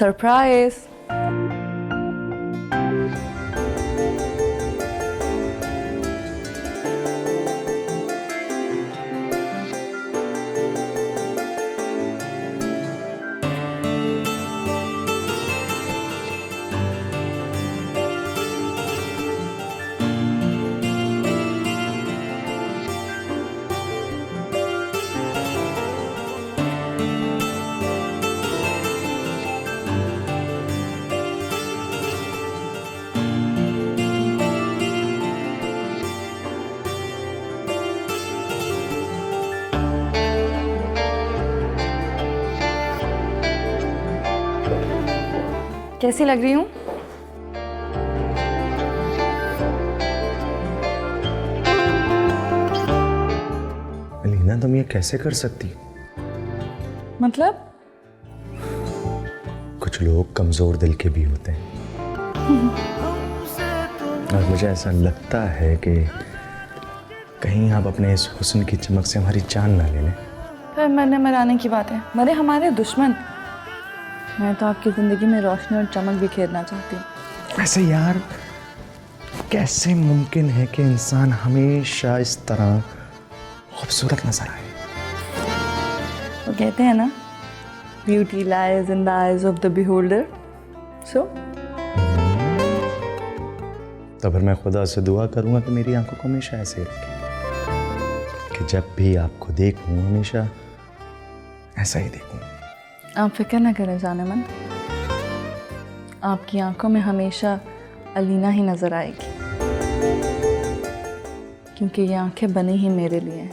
Surprise. कैसी लग रही हूँ? अलीना, तुम ये कैसे कर सकती? मतलब? कुछ लोग कमजोर दिल के भी होते हैं। और मुझे ऐसा लगता है कि कहीं आप अपने इस हुस्न की चमक से हमारी जान ना ले लें। फिर मरने मराने की बात है, मरे हमारे दुश्मन। मैं तो आपकी जिंदगी में रोशनी और चमक बिखेरना चाहती हूँ। ऐसे यार, कैसे मुमकिन है कि इंसान हमेशा इस तरह खूबसूरत नजर आए? वो कहते हैं ना, beauty lies in the eyes of the beholder. So तो फिर मैं खुदा से दुआ करूंगा कि मेरी आंखों को हमेशा ऐसे ही रखे कि जब भी आपको देखूं हमेशा ऐसा ही देखूं। आप फिक्र ना करें जाने मन, आपकी आंखों में हमेशा अलीना ही नजर आएगी, क्योंकि ये आंखें बनी ही मेरे लिए हैं।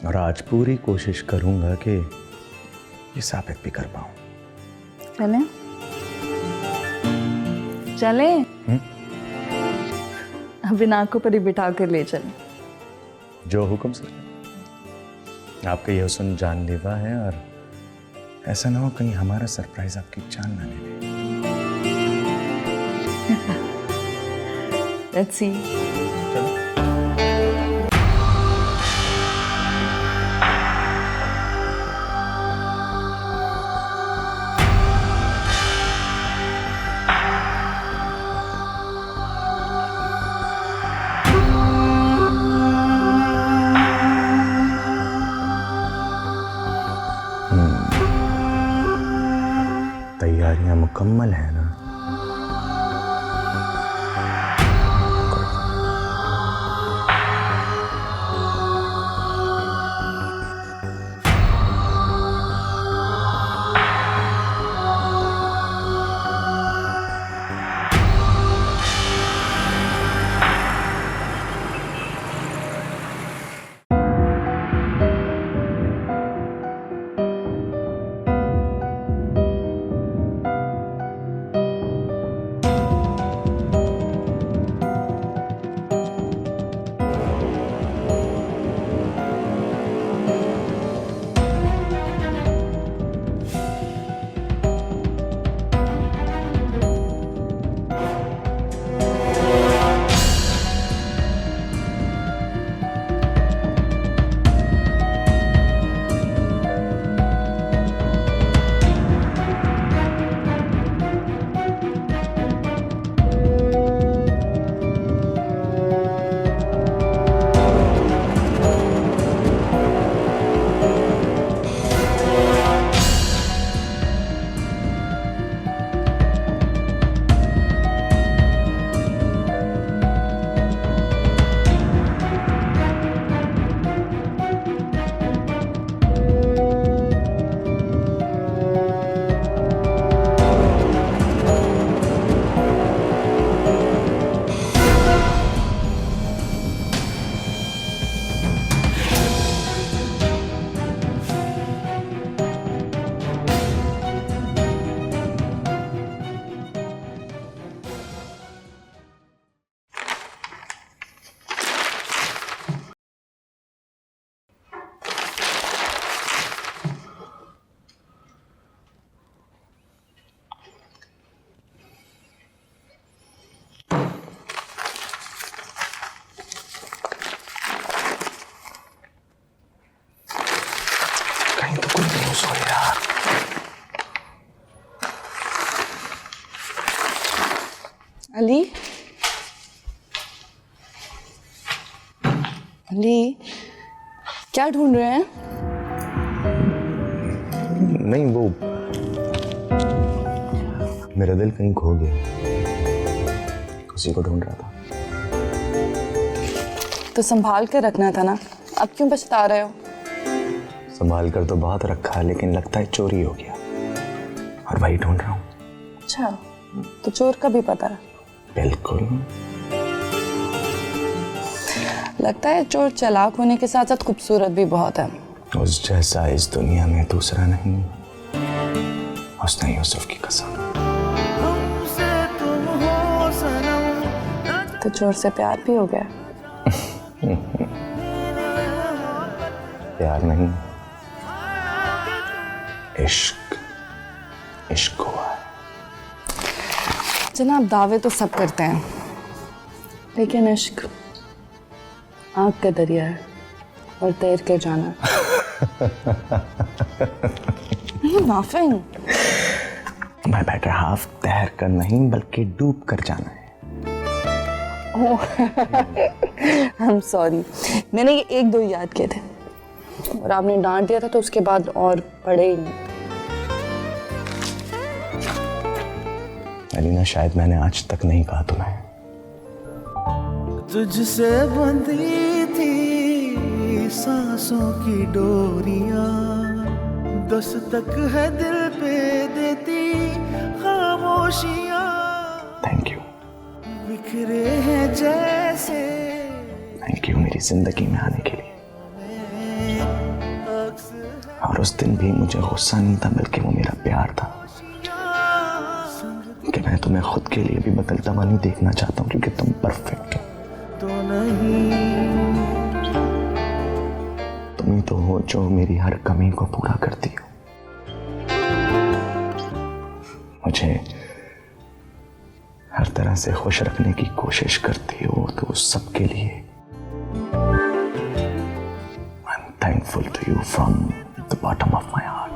और आज पूरी कोशिश करूंगा कि ये साबित भी कर पाऊं। चलें? चलें? अब इन आंखों पर ही बिठा कर ले चलें। जो हुक्म सर। आपका यह हुस्न जानलेवा है और ऐसा ना हो कहीं हमारा सरप्राइज आपकी जान ना ले ले। Let's see. चलो। तैयारियां मुकम्मल है ना? क्या ढूंढ रहे हैं? नहीं, वो मेरा दिल कहीं खो गया, उसी को ढूंढ रहा था। तो संभाल के रखना था ना, अब क्यों पछता रहे हो? संभाल कर तो बहुत रखा है, लेकिन लगता है चोरी हो गया और वही ढूंढ रहा हूँ। अच्छा, तो चोर का भी पता है? बिल्कुल। लगता है चोर चालाक होने के साथ साथ खूबसूरत भी बहुत है। उस जैसा इस दुनिया में दूसरा नहीं, उसने यूसुफ की कसम। तो चोर से प्यार भी हो गया? प्यार नहीं, इश्क, इश्क हुआ है। जनाब, दावे तो सब करते हैं, लेकिन इश्क आग का दरिया है और तैर के जाना। लाफिंग। मैं बेटर हाफ तैर कर नहीं बल्कि डूब कर जाना है। I'm sorry, मैंने ये एक दो याद किए थे और आपने डांट दिया था, तो उसके बाद और पढ़े ही नहीं। अलीना, शायद मैंने आज तक नहीं कहा तुम्हें। तुझसे बंधी थी सांसों की डोरियां, दस्तक है दिल पे देती खामोशियां। Thank you. बिखरे हैं जैसे। थैंक यू मेरी जिंदगी में आने के लिए। और उस दिन भी मुझे गुस्सा नहीं था, बल्कि वो मेरा प्यार था कि मैं तुम्हें खुद के लिए भी बदलता हुआ नहीं देखना चाहता हूँ, क्योंकि तुम परफेक्ट हो। तो नहीं, तुम ही तो हो जो मेरी हर कमी को पूरा करती हो। मुझे हर तरह से खुश रखने की कोशिश करती हो, तो उस सब के लिए I am thankful to you from the bottom of my heart.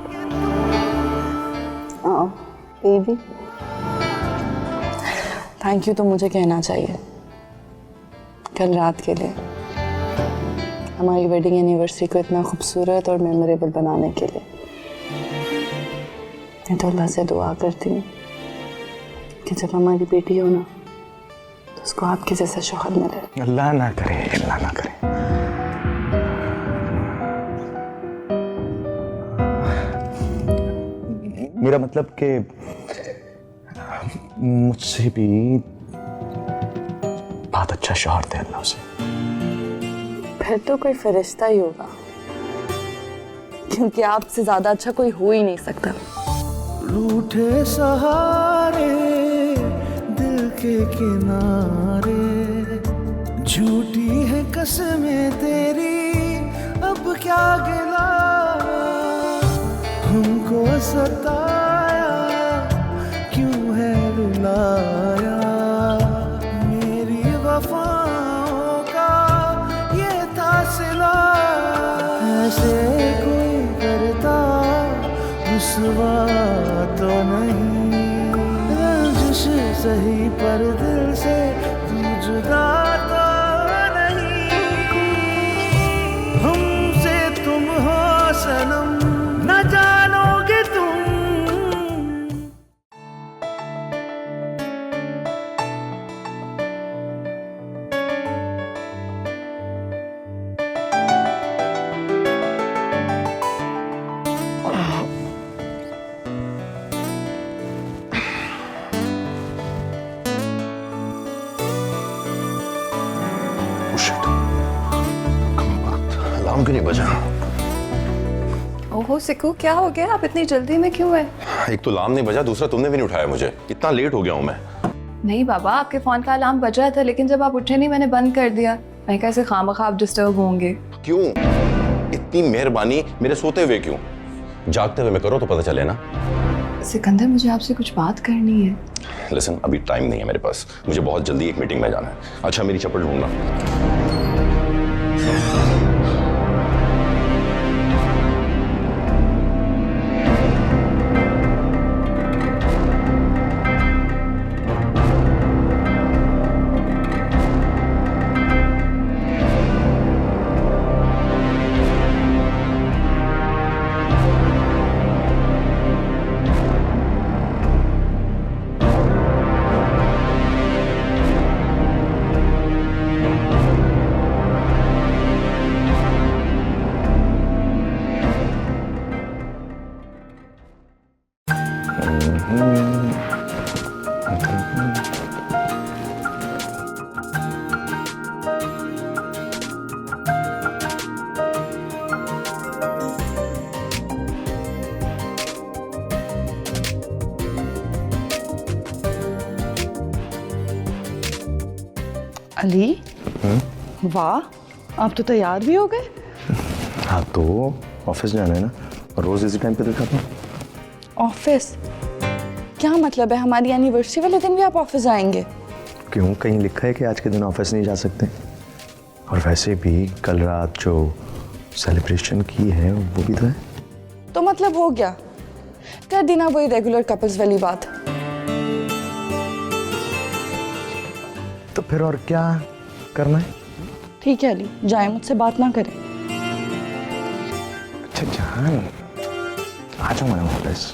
Baby, thank you तो मुझे कहना चाहिए कल रात के लिए, हमारी वेडिंग एनिवर्सरी को इतना खूबसूरत और मेमोरेबल बनाने के लिए। मैं तो अल्लाह से दुआ करती हूँ कि जब हमारी बेटी हो ना, तो उसको आपके जैसा शौहर मिले। अल्लाह ना करे, अल्लाह ना करे। मेरा मतलब कि मुझसे भी बहुत अच्छा शौहर थे अल्लाह से। फिर तो कोई फरिश्ता ही होगा, क्योंकि आपसे ज्यादा अच्छा कोई हो ही नहीं सकता। रूठे सहारे दिल के किनारे, झूठी है कसमें तेरी, अब क्या गिला। हमको सताया क्यों है रुलाया, मेरी वफाओं का ये था सिला। ऐसे कोई करता रुसवा तो नहीं, रंजिश सही पर दिल से तू जुदा तो नहीं। हमसे तुम हो सनम, न जानोगे तुम। अलार्म क्यों नहीं बजा? ओहो सिकू, क्या हो गया? आप इतनी जल्दी में क्यों है? एक तो अलार्म नहीं बजा, दूसरा तुमने भी नहीं उठाया मुझे। इतना लेट हो गया हूँ मैं। नहीं बाबा, आपके फोन का अलार्म बज रहा था, लेकिन जब आप उठे नहीं मैंने बंद कर दिया। मैं कैसे खामखा आप डिस्टर्ब होंगे। क्यों? इतनी मेहरबानी मेरे सोते हुए क्यों? जागते हुए मैं करो तो पता चले ना। सिकंदर, मुझे आपसे कुछ बात करनी है। लिसन, अभी टाइम नहीं है मेरे पास, मुझे बहुत जल्दी एक मीटिंग में जाना है। अच्छा, मेरी चप्पल ढूंढना। अली, वाह, आप तो तैयार भी हो गए। हाँ तो ऑफिस जाना है ना, और रोज इसी टाइम पे दिखाता हूँ। ऑफिस? क्या मतलब है, हमारी एनिवर्सरी वाले दिन भी आप ऑफिस आएंगे? क्यों, कहीं लिखा है कि आज के दिन ऑफिस नहीं जा सकते? और वैसे भी कल रात जो सेलिब्रेशन की है वो भी तो है। तो मतलब हो गया, कर देना वही रेगुलर कपल्स वाली बात। तो फिर और क्या करना है? ठीक है अली, जाए, मुझसे बात ना करें। अच्छा जान, आ जाऊँ मैं ऑफिस।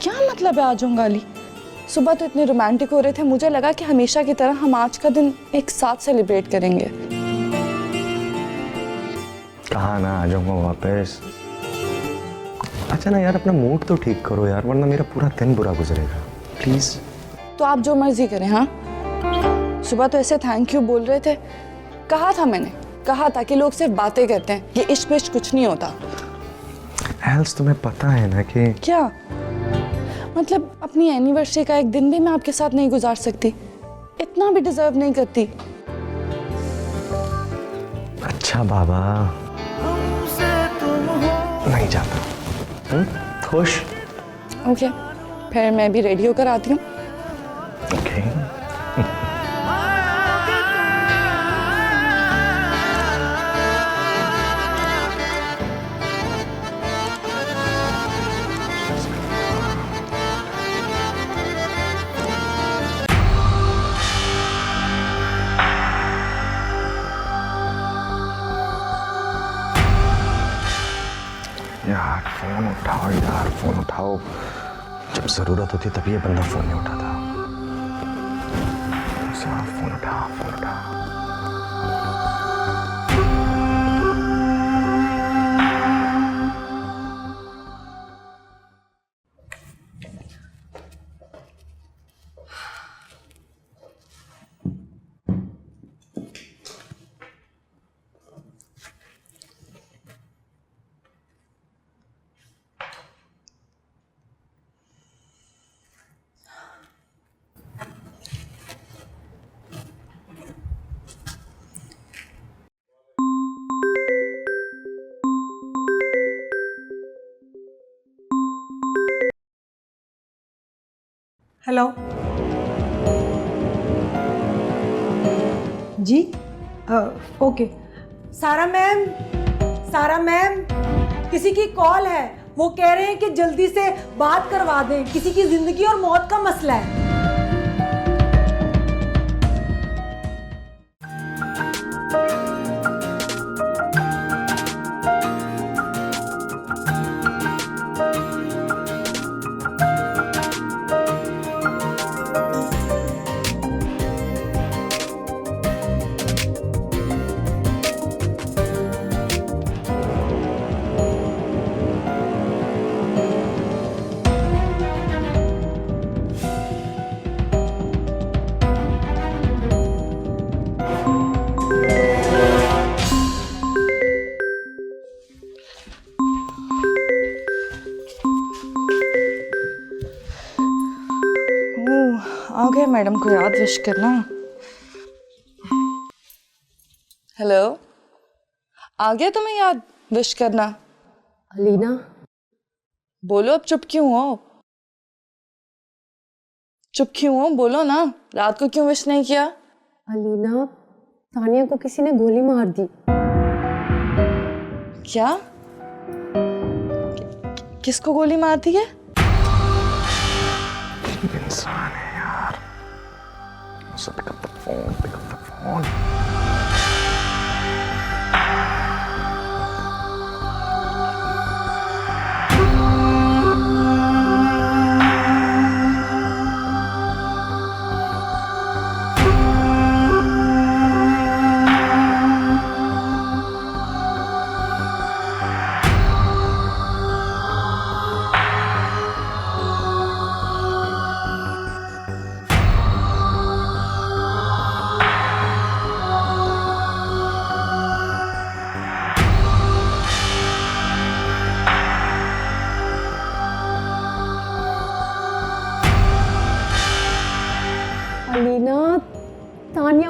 क्या मतलब है आ जाऊंगा अली? सुबह तो इतने रोमांटिक हो रहे थे, मुझे लगा कि हमेशा की तरह हम आज का दिन एक साथ सेलिब्रेट करेंगे। कहाँ ना आ जाऊंगा वापस। अच्छा ना यार, अपना मूड तो ठीक करो यार, वरना मेरा पूरा दिन बुरा गुजरेगा, प्लीज। तो आप जो मर्जी करें। हाँ, सुबह तो ऐसे थैंक यू बोल रहे थे। कहा था मैंने, कहा था कि लोग सिर्फ बातें करते हैं, ये इश्क विश्क कुछ नहीं होता। एल्स तुम्हें पता है ना कि क्या मतलब, अपनी एनिवर्सरी का एक दिन भी मैं आपके साथ नहीं गुजार सकती? इतना भी डिजर्व नहीं करती? अच्छा बाबा, हमसे तुम हो नहीं जाता। खुश? ओके, फिर मैं भी रेडी होकर आती हूँ। ओके। यार फोन उठाओ यार, फोन उठाओ। जब जरूरत होती तभी ये बंदा फोन नहीं उठाता। फोन उठाओ, फोन उठाओ। हेलो जी, ओके। सारा मैम, किसी की कॉल है, वो कह रहे हैं कि जल्दी से बात करवा दें, किसी की जिंदगी और मौत का मसला है। आ गया, मैडम को याद विश करना। हेलो, आ गया तुम्हें याद विश करना? अलीना, बोलो, अब चुप क्यों हो? चुप क्यों हो, बोलो ना, रात को क्यों विश नहीं किया? अलीना, तानिया को किसी ने गोली मार दी। क्या? किसको गोली मार दी है? इंसान है यार। So pick up the phone, pick up the phone.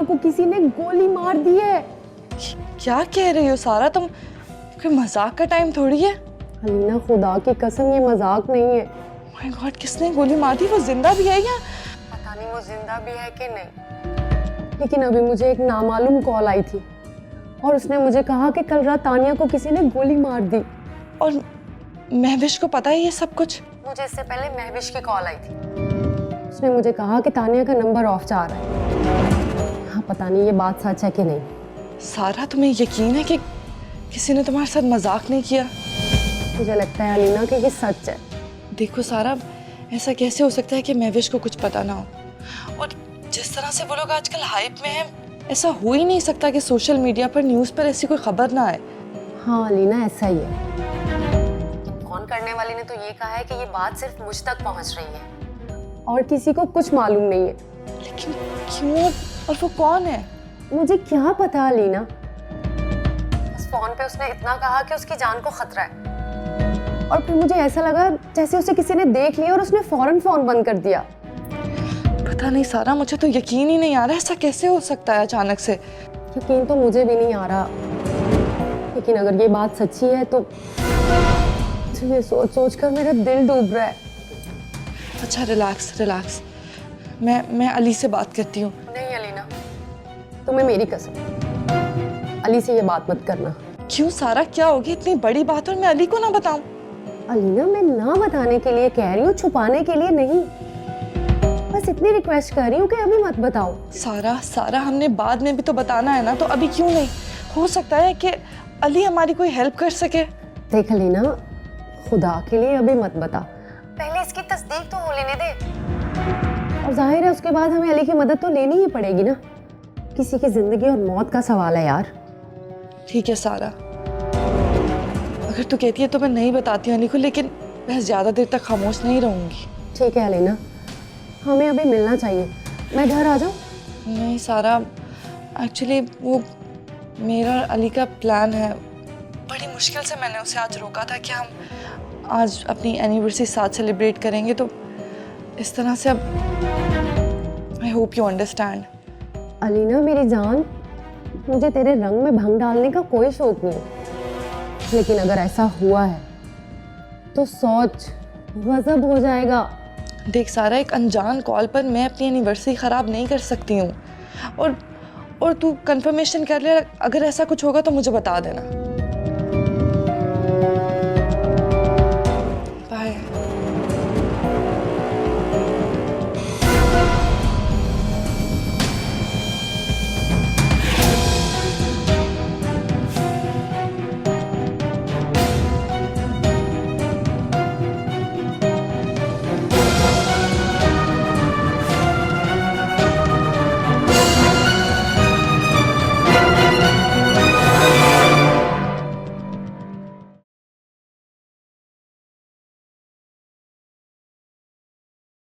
को किसी ने गोली मार दी है। क्या कह रही हो सारा, तुम कोई मजाक का टाइम थोड़ी है। अलीना खुदा की कसम ये मजाक नहीं है। माय गॉड, किसने गोली मार दी? वो जिंदा भी है या? पता नहीं वो जिंदा भी है कि नहीं, लेकिन अभी मुझे एक नामालूम कॉल आई थी और उसने मुझे कहा कि कल रात तानिया को किसी ने गोली मार दी। और महविश को पता है ये सब कुछ? मुझे इससे पहले महविश की कॉल आई थी। उसने मुझे कहा कि तानिया का नंबर ऑफ जा रहा है। हाँ, पता नहीं ये बात सच है कि नहीं। सारा, तुम्हें यकीन है कि किसी ने तुम्हारे साथ मजाक नहीं किया? मुझे लगता है अलीना कि ये सच है। देखो सारा, ऐसा कैसे हो सकता है कि महविश को कुछ पता ना हो? और जिस तरह से वो लोग आजकल हाइप में हैं, ऐसा हो ही नहीं सकता कि सोशल मीडिया पर, न्यूज़ पर ऐसी कोई खबर ना आए। हाँ अलीना, ऐसा ही है। फोन करने वाली ने तो ये कहा है कि ये बात सिर्फ मुझ तक पहुंच रही है और किसी को कुछ मालूम नहीं है। लेकिन क्यों? और वो कौन है? मुझे क्या पता अलीना, बस फोन पे उसने इतना कहा कि उसकी जान को खतरा है। और फिर मुझे ऐसा लगा जैसे उसे किसी ने देख लिया और उसने फौरन फोन बंद कर दिया। पता नहीं सारा, मुझे तो यकीन ही नहीं आ रहा, ऐसा कैसे हो सकता है अचानक से? यकीन तो मुझे भी नहीं आ रहा, लेकिन अगर ये बात सच्ची है तो ये सोच सोच कर मेरा दिल डूब रहा है। अच्छा, रिलैक्स रिलैक्स, मैं अली से बात करती हूँ। नहीं अलीना, तुम्हें मेरी कसम, अली से ये बात मत करना। क्यों सारा, क्या होगी? इतनी बड़ी बात और मैं अली को ना बताऊं? अलीना, मैं ना बताने के लिए कह रही हूँ, छुपाने के लिए नहीं। बस इतनी रिक्वेस्ट कर रही हूँ कि अभी मत बताओ। सारा, हमने बाद में भी तो बताना है ना, तो अभी क्यों नहीं? हो सकता है कि अली हमारी कोई हेल्प कर सके। देख अलीना, खुदा के लिए अभी मत बता, पहले इसकी तस्दीक तो हो लेने दे। और जाहिर है उसके बाद हमें अली की मदद तो लेनी ही पड़ेगी ना। किसी की जिंदगी और मौत का सवाल है यार। ठीक है सारा, अगर तू कहती है तो मैं नहीं बताती हूँ अली को, लेकिन मैं ज़्यादा देर तक खामोश नहीं रहूँगी। ठीक है अलीना, हमें अभी मिलना चाहिए। मैं घर आ जाऊँ? नहीं सारा, एक्चुअली वो मेरा और अली का प्लान है। बड़ी मुश्किल से मैंने उसे आज रोका था कि हम आज अपनी एनिवर्सरी साथ सेलिब्रेट करेंगे, तो इस तरह से अब I hope you understand. Alina मेरी जान, मुझे तेरे रंग में भंग डालने का कोई शौक नहीं, लेकिन अगर ऐसा हुआ है तो सोच, गजब हो जाएगा। देख सारा, एक अनजान कॉल पर मैं अपनी एनिवर्सरी ख़राब नहीं कर सकती हूँ। और तू कंफर्मेशन कर ले, अगर ऐसा कुछ होगा तो मुझे बता देना।